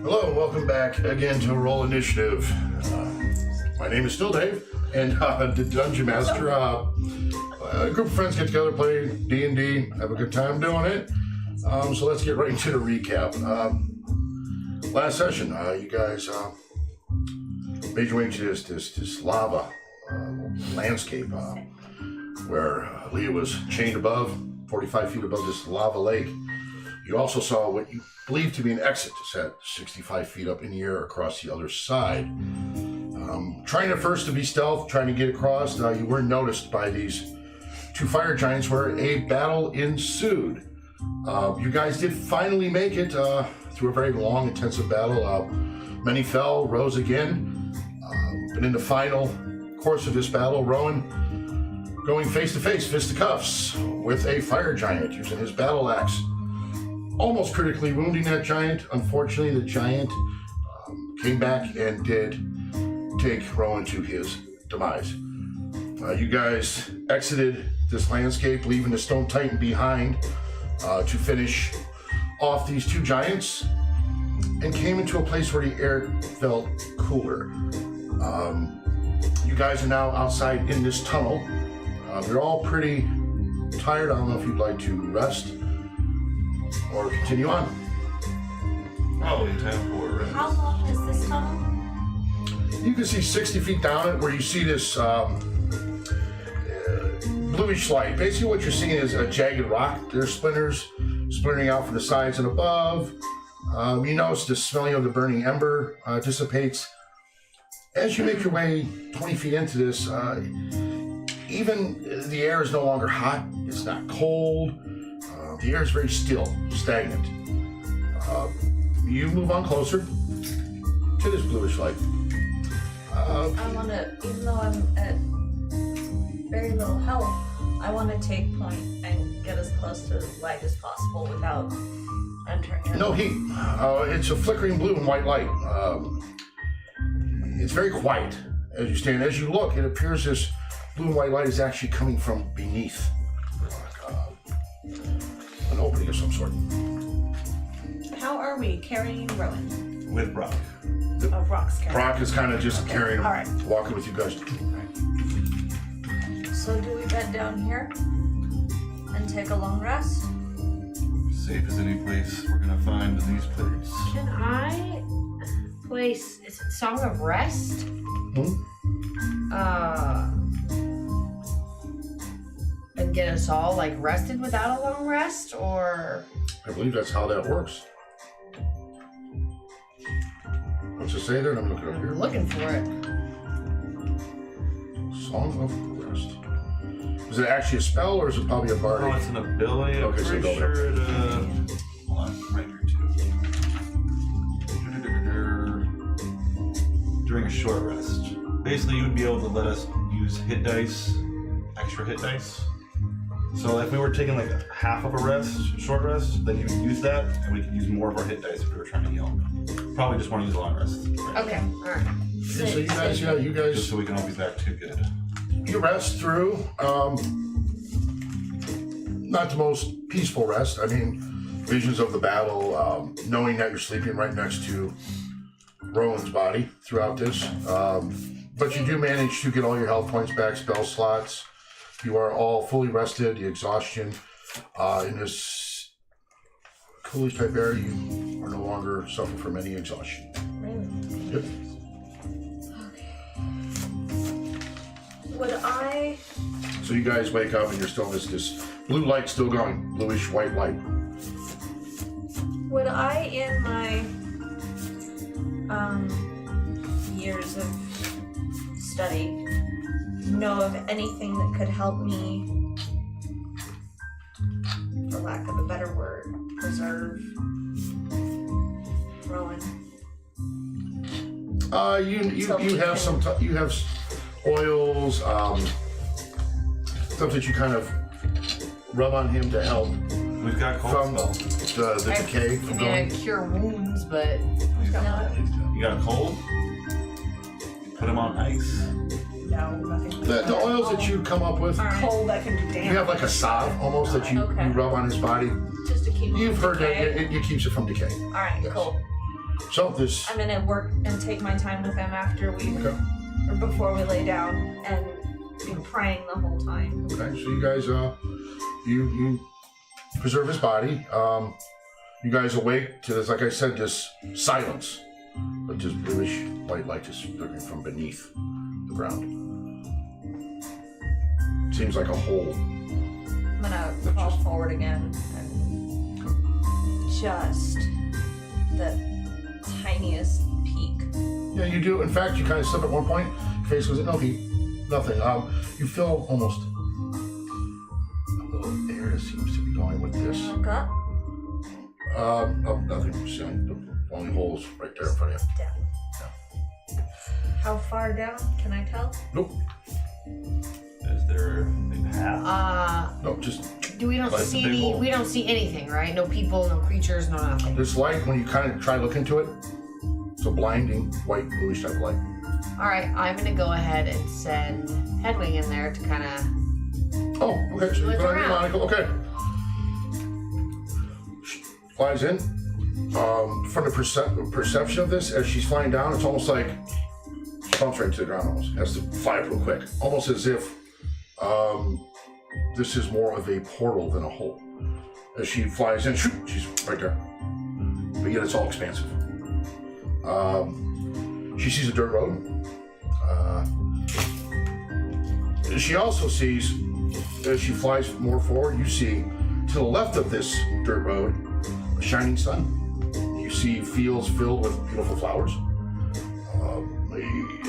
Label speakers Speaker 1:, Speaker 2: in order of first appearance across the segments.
Speaker 1: Hello, and welcome back again to Roll Initiative. My name is still Dave, and the Dungeon Master. A group of friends get together, play D&D, have a good time doing it. So let's get right into the recap. Last session, you guys made your way into this lava landscape where Leah was chained above, 45 feet above this lava lake. You also saw what you believe to be an exit set 65 feet up in the air across the other side. Trying at first to be stealth, trying to get across, you were noticed by these two fire giants where a battle ensued. You guys did finally make it through a very long, intensive battle. Many fell, rose again. And in the final course of this battle, Roein going face to face, fisticuffs, with a fire giant using his battle axe. Almost critically wounding that giant. Unfortunately, the giant came back and did take Roein to his demise. You guys exited this landscape, leaving the Stone Titan behind to finish off these two giants, and came into a place where the air felt cooler. You guys are now outside in this tunnel. You're all pretty tired. I don't know if you'd like to rest or continue on.
Speaker 2: Probably time for a rest.
Speaker 3: How long is this tunnel?
Speaker 1: You can see 60 feet down it where you see this bluish light. Basically what you're seeing is a jagged rock. There's splinters splintering out from the sides and above. You notice the smelling of the burning ember dissipates. As you make your way 20 feet into this, even the air is no longer hot. It's not cold. The air is very still, stagnant. You move on closer to this bluish light.
Speaker 3: I want to, even though I'm at very little health, I want to take point and get as close to the light as possible without entering it.
Speaker 1: No heat. It's a flickering blue and white light. It's very quiet as you stand. As you look, it appears this blue and white light is actually coming from beneath an opening of some sort.
Speaker 3: How are we carrying Roein?
Speaker 2: With Brock.
Speaker 3: Oh, Brock's carrying.
Speaker 1: Brock is kind of just carrying him,
Speaker 3: All right.
Speaker 1: walking with you guys.
Speaker 3: So do we bed down here and take a long rest?
Speaker 2: Safe as any place we're gonna find in these parts.
Speaker 4: Can I place is it Song of Rest? And get us all like rested without a long rest, or
Speaker 1: I believe that's how that works. What's it say there? I'm looking up here.
Speaker 4: I'm looking for it.
Speaker 1: Song of Rest. Is it actually a spell or is it probably a bardic?
Speaker 2: Oh, it's an ability. I'm
Speaker 1: Okay, so
Speaker 2: pretty
Speaker 1: go there.
Speaker 2: sure it, hold on, right here too. During a short rest. Basically, you would be able to let us use hit dice, extra hit dice. So if we were taking like half of a rest, short rest, then you would use that, and we could use more of our hit dice if we were trying to heal. Probably just want to use a long rest.
Speaker 4: Okay, alright.
Speaker 1: So you guys,
Speaker 2: Just so we can all be back to good.
Speaker 1: you rest through. Not the most peaceful rest. I mean, visions of the battle, knowing that you're sleeping right next to Rowan's body throughout this. But you do manage to get all your health points back, spell slots. You are all fully rested. The exhaustion in this coolish type area, you are no longer suffering from any exhaustion.
Speaker 3: Really?
Speaker 1: Yep.
Speaker 3: Would I...
Speaker 1: So you guys wake up and you're still this blue light still going, bluish white light.
Speaker 3: Would I, in my years of study, know of anything that could help me, for lack of a better word, preserve Roein?
Speaker 1: You have some you have oils, stuff that you kind of rub on him to help
Speaker 2: We've got
Speaker 1: from
Speaker 2: cold spells.
Speaker 1: the decay from
Speaker 4: I
Speaker 1: going.
Speaker 4: cure wounds, but
Speaker 2: You got a cold? Put him on ice.
Speaker 3: No, nothing.
Speaker 1: The oils that you come up with,
Speaker 3: Cold that can do damage.
Speaker 1: you have like a salve almost that you
Speaker 3: Okay.
Speaker 1: rub on his body.
Speaker 3: Just to keep
Speaker 1: You've heard that
Speaker 3: decay.
Speaker 1: it keeps it from decay.
Speaker 3: Alright,
Speaker 1: Yes.
Speaker 3: cool.
Speaker 1: So this.
Speaker 3: I'm gonna work and take my time with him after we,
Speaker 1: Okay.
Speaker 3: or before we lay down, and be praying the whole time.
Speaker 1: Okay, so you guys, you preserve his body. You guys awake to this, like I said, this silence, but this bluish white light is looking from beneath the ground. Seems like a hole.
Speaker 3: I'm gonna crawl forward again and just the tiniest peak.
Speaker 1: Yeah, you do. In fact, you kind of slip at one point. Your face goes, no heat, nothing. You feel almost a little air seems to be going with this.
Speaker 3: Look up.
Speaker 1: Nothing. The only hole's right there in front of you.
Speaker 3: Down. How far down? Can I tell?
Speaker 1: Nope.
Speaker 2: Is there a path?
Speaker 1: No, just
Speaker 4: we don't
Speaker 1: Like
Speaker 4: see
Speaker 1: the big
Speaker 4: any,
Speaker 1: hole.
Speaker 4: we don't see anything, right? No people, no creatures, no nothing.
Speaker 1: this light. When you kind of try to look into it, it's a blinding white bluish type of light.
Speaker 4: All right, I'm gonna go ahead and send Headwing in there to kind of.
Speaker 1: Oh, okay. So you
Speaker 4: Look
Speaker 1: put on your
Speaker 4: around.
Speaker 1: monocle. Okay. She flies in. From the perception of this, as she's flying down, it's almost like she bumps right to the ground. Almost has to fly real quick, almost as if this is more of a portal than a hole. As she flies in, shoot, she's right there. But yet it's all expansive. She sees a dirt road. She also sees, as she flies more forward, you see to the left of this dirt road a shining sun. You see fields filled with beautiful flowers.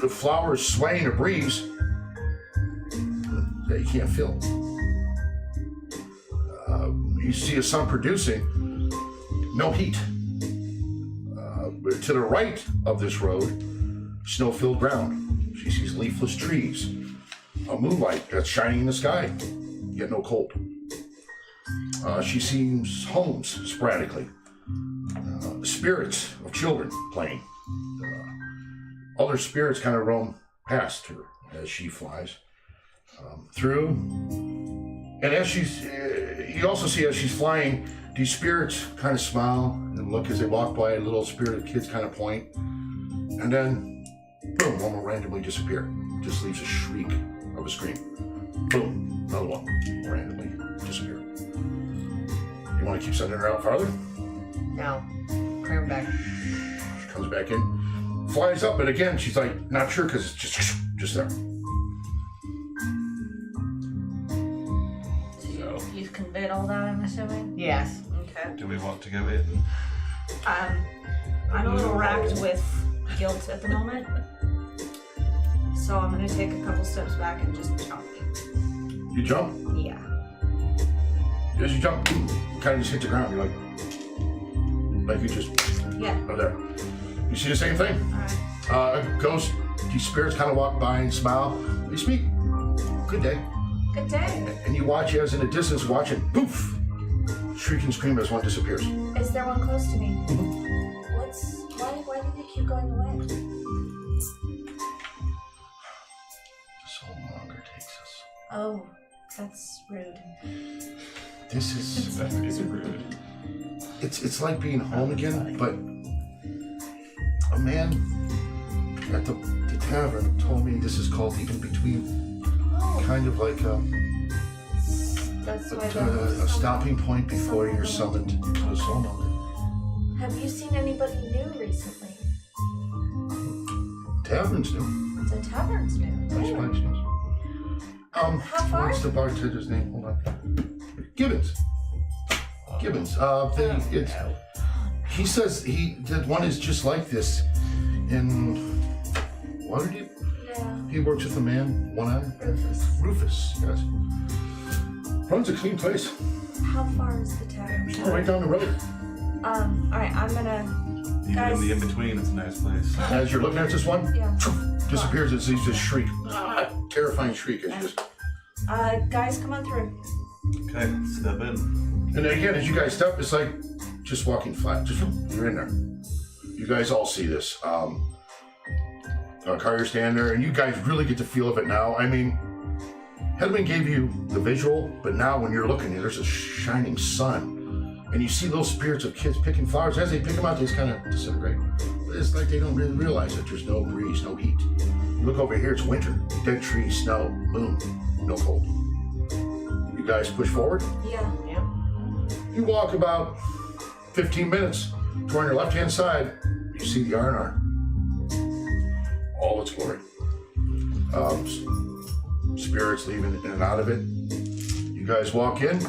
Speaker 1: The flowers sway in a breeze that you can't feel. You see a sun producing no heat. But to the right of this road, snow-filled ground. She sees leafless trees, a moonlight that's shining in the sky, yet no cold. She sees homes sporadically, spirits of children playing. Other spirits kind of roam past her as she flies through. And as you also see as she's flying, these spirits kind of smile and look as they walk by. Little spirited kids kind of point, and then boom, one will randomly disappear. Just leaves a shriek of a scream. Boom, another one will randomly disappear. You want to keep sending her out farther?
Speaker 4: No, clear him back.
Speaker 1: She comes back in, flies up, and again she's like not sure because it's just there.
Speaker 3: So you've conveyed all that, I'm assuming?
Speaker 4: Yes.
Speaker 3: Okay.
Speaker 2: Do we want to go in?
Speaker 3: I'm a little racked with guilt at the moment. So I'm gonna take a couple steps back and just jump.
Speaker 1: You jump.
Speaker 3: Yeah.
Speaker 1: As you jump, you kind of just hit the ground. You're like you just
Speaker 3: Yeah.
Speaker 1: are there. You see the same thing?
Speaker 3: Alright.
Speaker 1: A ghost. These spirits kind of walk by and smile. They speak. Good day.
Speaker 3: Good day.
Speaker 1: And you watch as in the distance, watching, poof, shriek and scream as one disappears.
Speaker 3: Is there one close to me? Why do they keep going away?
Speaker 1: The soul no longer takes us.
Speaker 3: Oh, that's rude.
Speaker 1: This is,
Speaker 2: That is rude.
Speaker 1: it's like being home again, but a man at the tavern told me this is called the InBetween.
Speaker 3: Oh,
Speaker 1: Kind of like
Speaker 3: that's why
Speaker 1: a stopping point before you're summoned to a soul moment.
Speaker 3: Have you seen anybody new recently?
Speaker 1: Taverns do.
Speaker 3: The tavern's new.
Speaker 1: Nice place, yes.
Speaker 3: How far?
Speaker 1: What's the bartender's name? Hold on. Gibbons. He says that one is just like this in Waterdeep.
Speaker 3: Yeah.
Speaker 1: He works with a man, one eye. Rufus, yes. Runs a clean place.
Speaker 3: How far is the tavern?
Speaker 1: Oh, right down the road.
Speaker 3: Alright, I'm gonna.
Speaker 2: Even
Speaker 3: Guys.
Speaker 2: in the in-between, it's a nice place.
Speaker 1: As you're looking at this one,
Speaker 3: Yeah.
Speaker 1: disappears as he just shriek. Terrifying shriek as you just.
Speaker 3: Guys, come on through.
Speaker 2: Okay, step in.
Speaker 1: And then again, as you guys step, it's like just walking flat. Just you're in there. You guys all see this. Carrier stand there, and you guys really get the feel of it now. I mean, Hedwig gave you the visual, but now when you're looking, there's a shining sun And you see little spirits of kids picking flowers. As they pick them out, they just kind of disintegrate. It's like they don't really realize that there's no breeze, no heat. You look over here, it's winter. Dead trees, snow, moon, no cold. You guys push forward.
Speaker 3: Yeah.
Speaker 1: You walk about 15 minutes. To on your left-hand side, you see the R&R. All its glory. Spirits leaving in and out of it. You guys walk in.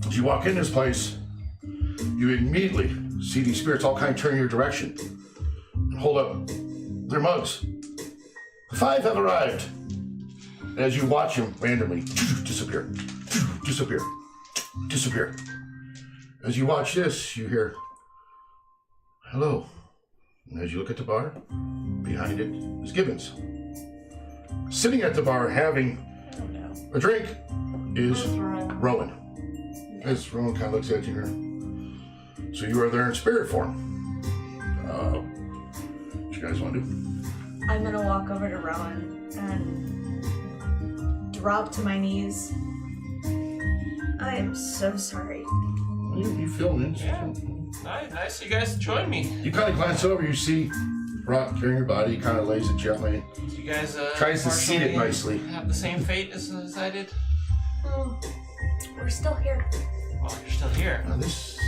Speaker 1: As you walk in this place, you immediately see these spirits all kind of turn your direction and hold up their mugs. The 5 have arrived. As you watch them randomly disappear, disappear, disappear. As you watch this, you hear, hello. And as you look at the bar, behind it is Gibbons. Sitting at the bar having a drink is Roein. As Roein kind of looks at you here. So you are there in spirit form. What you guys want to do?
Speaker 3: I'm gonna walk over to Rowan and drop to my knees. I am so sorry.
Speaker 1: You feeling it?
Speaker 5: Yeah. Nice you guys join me.
Speaker 1: You kind of glance over, you see Rock carrying your body, he kind of lays it gently.
Speaker 5: You guys
Speaker 1: Tries to seat it
Speaker 5: partially
Speaker 1: nicely.
Speaker 5: have the same fate as I did?
Speaker 3: We're still here.
Speaker 5: Well, you're still here.
Speaker 1: Now this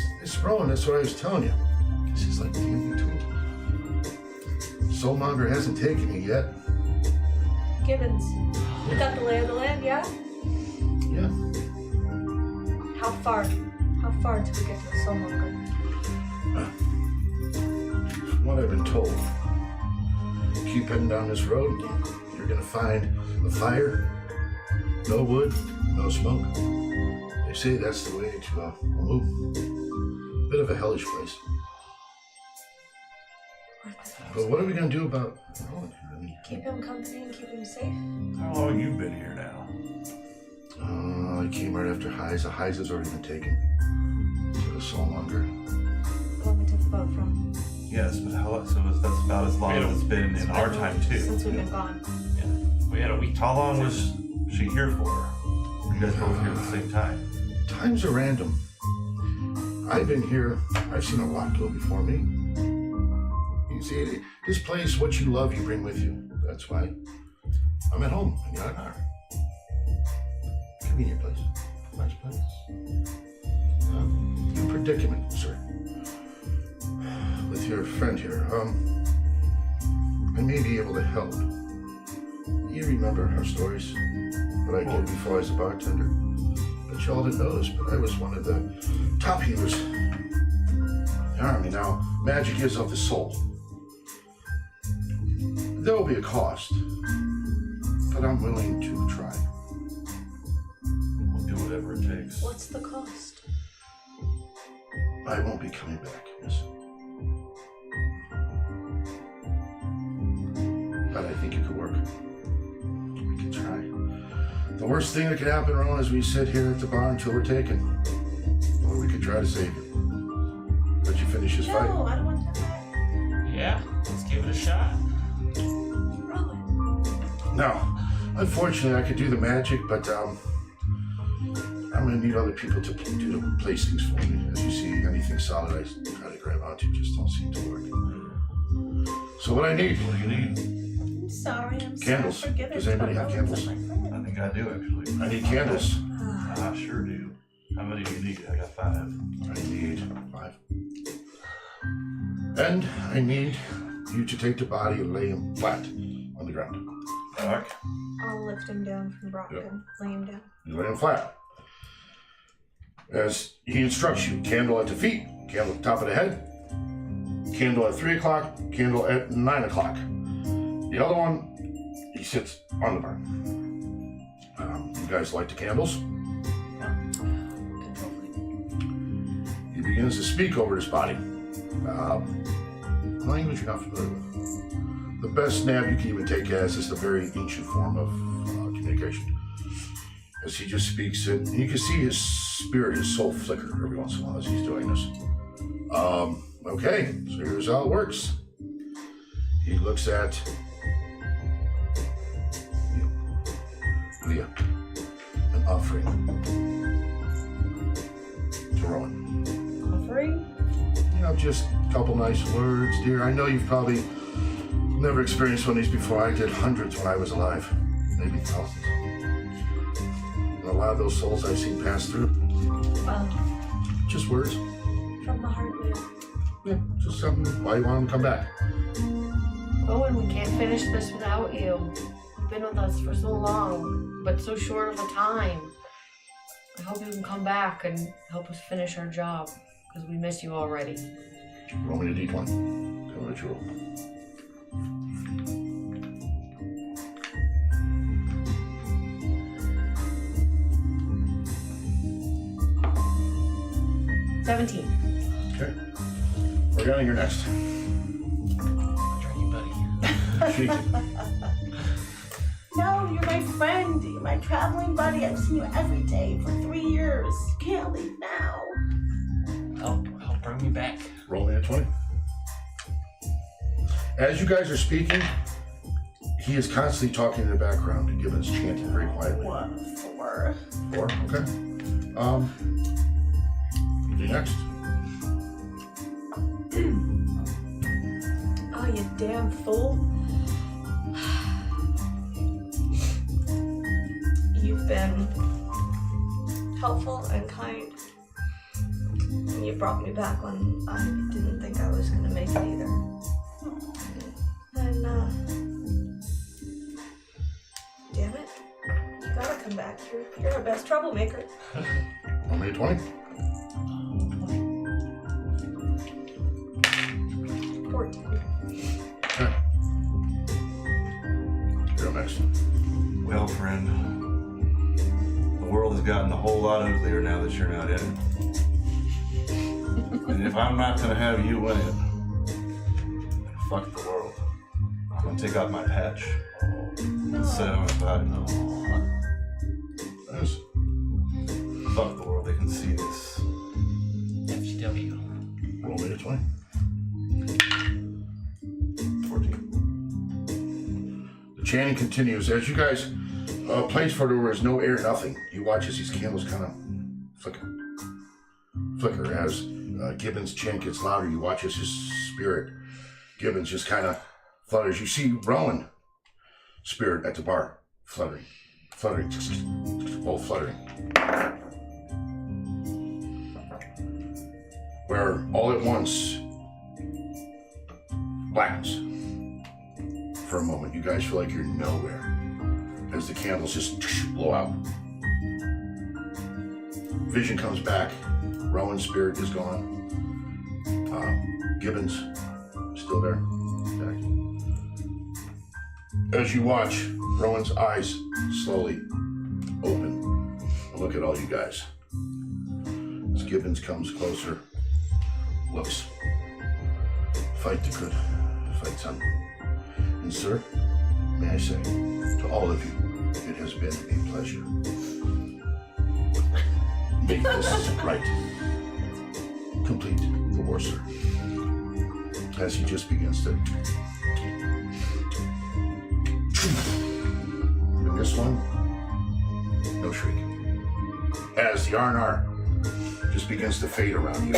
Speaker 1: Rowan, that's what I was telling you. This is like the in-between. Soulmonger hasn't taken you yet.
Speaker 3: Gibbons, we got the lay of the land, yeah?
Speaker 1: Yeah.
Speaker 3: How far till we get to the Soulmonger?
Speaker 1: From what I've been told, keep heading down this road, you're gonna find a fire, no wood, no smoke. They say that's the way to move. Bit of a hellish place. But what are we gonna do about Rowan? I mean,
Speaker 3: Keep him company and keep him safe.
Speaker 2: How long have you been here now?
Speaker 1: I came right after Highs. The Highs has already been taken to the Soulmonger.
Speaker 3: The one we took the boat from.
Speaker 2: Yes, but that's about as long as it's been in our time too.
Speaker 3: Since we've been gone.
Speaker 5: We had a week.
Speaker 2: How long was she here for? You guys both here at the same time.
Speaker 1: Times are random. I've been here. I've seen a lot go before me. You see, this place, what you love, you bring with you. That's why I'm at home in Yagar. Convenient place. Nice place. Your predicament, sir. With your friend here, I may be able to help. You remember our stories that I did before I was a bartender? But y'all didn't know this, but I was one of the top healers in the army. Now, magic is of the soul. There will be a cost, but I'm willing to try.
Speaker 2: We'll do whatever it takes.
Speaker 3: What's the cost?
Speaker 1: I won't be coming back, miss. But I think it could work. We can try. The worst thing that could happen, Rowan, is we sit here at the bar until we're taken. Or we could try to save you. Let you finish this fight.
Speaker 3: No, I don't want that back.
Speaker 5: Yeah, let's give it a shot.
Speaker 3: Rowan.
Speaker 1: Now, unfortunately, I could do the magic, but I'm gonna need other people to place things for me. As you see, anything solid I try to grab onto just don't seem to work. So what I need?
Speaker 2: What do you need?
Speaker 3: I'm sorry,
Speaker 1: Candles.
Speaker 3: sorry. Forgive
Speaker 1: Does
Speaker 3: it,
Speaker 1: anybody
Speaker 3: but
Speaker 1: have
Speaker 3: Rowan's
Speaker 1: candles?
Speaker 3: my friend.
Speaker 2: I think I do actually.
Speaker 1: I need candles.
Speaker 2: I sure do. How many do you need? I got 5.
Speaker 1: I need 5. And I need you to take the body and lay him flat on the ground.
Speaker 2: Doc?
Speaker 3: I'll lift him down from Brock and lay him down.
Speaker 1: You lay him flat. As he instructs you, candle at the feet, candle at the top of the head, candle at 3 o'clock, candle at 9 o'clock. The other one, he sits on the bar. You guys light the candles. He begins to speak over his body. Language you're not familiar with. The best nab you can even take as is a very ancient form of communication. As he just speaks it, and you can see his spirit, his soul flicker every once in a while as he's doing this. Okay, so here's how it works. He looks at you, Leah, an offering to Rowan. just a couple nice words, dear. I know you've probably never experienced one of these before. I did hundreds when I was alive, maybe thousands. And a lot of those souls I've seen pass through, just words.
Speaker 3: From the heart, man.
Speaker 1: Yeah, just something. Why you want them to come back?
Speaker 4: Rowan, we can't finish this without you. You've been with us for so long, but so short of a time. I hope you can come back and help us finish our job, because we miss you already.
Speaker 1: Roll me a d20. Tell me what you roll.
Speaker 4: $17.
Speaker 1: Okay. Morgana, you're next.
Speaker 5: Try you, buddy.
Speaker 1: She,
Speaker 6: No, you're my friend. You're my traveling buddy. I've seen you every day for 3 years. You can't leave now.
Speaker 5: Help bring me back.
Speaker 1: roll me a 20. As you guys are speaking, he is constantly talking in the background and Gibbons chanting very quietly.
Speaker 6: What for?
Speaker 1: 4, okay. You next.
Speaker 3: Oh, you damn fool. You've been helpful and kind. And you brought me back when I didn't think I was gonna make it either. And, damn it. You gotta come back. You're our best troublemaker.
Speaker 1: Roll me a 20.
Speaker 3: 14.
Speaker 1: Okay. You're next.
Speaker 2: Well, friend, the world has gotten a whole lot uglier now that you're not in it. And if I'm not gonna have you win it, then fuck the world. I'm gonna take out my patch and set it on his body.
Speaker 1: Yes.
Speaker 2: Fuck the world, they can see this.
Speaker 5: FGW.
Speaker 1: Roll me a 20. 14. The chanting continues. As you guys place for there is no air, nothing. You watch as these candles kind of flicker as Gibbons' chant gets louder. You watch as his spirit, Gibbons, just kind of flutters. You see Rowan spirit at the bar fluttering, just all fluttering. Where all at once blackness. For a moment, you guys feel like you're nowhere as the candles just blow out. Vision comes back. Rowan's spirit is gone. Gibbons still there. Back. As you watch, Rowan's eyes slowly open and look at all you guys. As Gibbons comes closer, looks. Fight the good fight, son. And sir, may I say, to all of you, it has been a pleasure. Make this right. Complete the war, sir. As he just begins to. And this one, no shriek. As the R&R just begins to fade around you,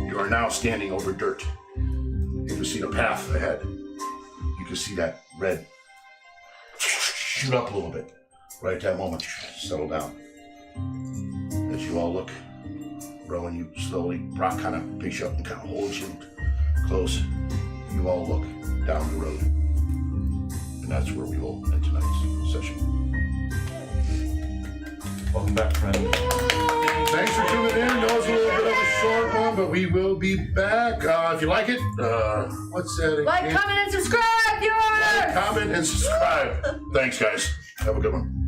Speaker 1: you are now standing over dirt. You can see the path ahead. You can see that red shoot up a little bit. Right at that moment, settle down. As you all look, Roein, you slowly, Brock kind of picks you up and kind of holds you close. You all look down the road. And that's where we will end tonight's session.
Speaker 2: Welcome back, friend.
Speaker 1: Thanks for tuning in. That was a little bit of a short one, but we will be back. If you like it, what's that again?
Speaker 4: Like, comment, and subscribe, viewers!
Speaker 1: Like, comment, and subscribe. Thanks, guys. Have a good one.